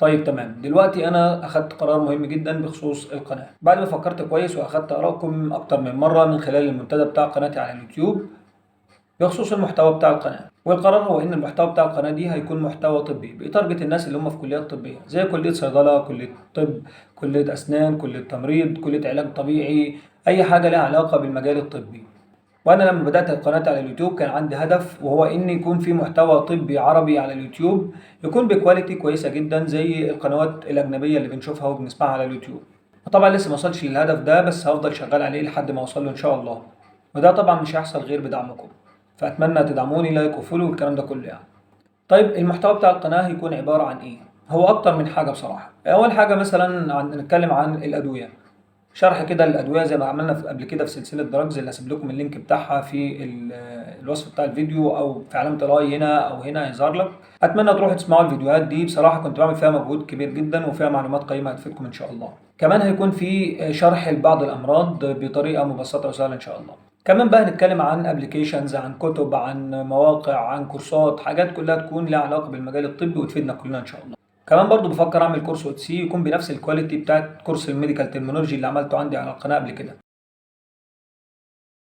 طيب تمام، دلوقتي أنا أخدت قرار مهم جدًا بخصوص القناة، بعد ما فكرت كويس وأخدت آرائكم أكتر من مرة من خلال المنتدى بتاع قناتي على اليوتيوب بخصوص المحتوى بتاع القناة، والقرار هو إن المحتوى بتاع القناة دي هيكون محتوى طبي بيتارجت الناس اللي هم في كليات طبية زي كلية صيدلة، كلية طب، كلية أسنان، كلية تمريض، كلية علاج طبيعي، أي حاجة لها علاقة بالمجال الطبي. وأنا لما بدأت قناتي على اليوتيوب كان عندي هدف وهو إن يكون في محتوى طبي عربي على اليوتيوب يكون بكواليتي كويسة جدا زي القنوات الأجنبية اللي بنشوفها وبنسمعها على اليوتيوب. وطبعا لسه ما وصلش للهدف ده بس هفضل شغال عليه لحد ما أوصل له إن شاء الله، وده طبعا مش هيحصل غير بدعمكم، فأتمنى تدعموني لايك وفولو والكلام ده كله يعني. طيب المحتوى بتاع القناة هيكون عبارة عن إيه؟ هو أكتر من حاجة بصراحة. أول حاجة مثلا نتكلم عن الأدوية، شرح كده للأدوية زي ما عملنا قبل كده في سلسلة دراجز اللي هسيب لكم اللينك بتاعها في الوصف بتاع الفيديو أو في علامة الأي هنا أو هنا هيظهر لك. أتمنى تروحوا تسمعوا الفيديوهات دي، بصراحة كنت بعمل فيها مجهود كبير جدا وفيها معلومات قيمة هتفيدكم إن شاء الله. كمان هيكون في شرح لبعض الأمراض بطريقة مبسطة وسهلة إن شاء الله. كمان بقى هنتكلم عن ابلكيشنز، عن كتب، عن مواقع، عن كورسات، حاجات كلها تكون لها علاقة بالمجال الطبي وتفيدنا كلنا إن شاء الله. كمان برضو بفكر اعمل كورس OTC يكون بنفس الكواليتي بتاعت كورس الميديكال ترمينولوجي اللي عملته عندي على القناه قبل كده.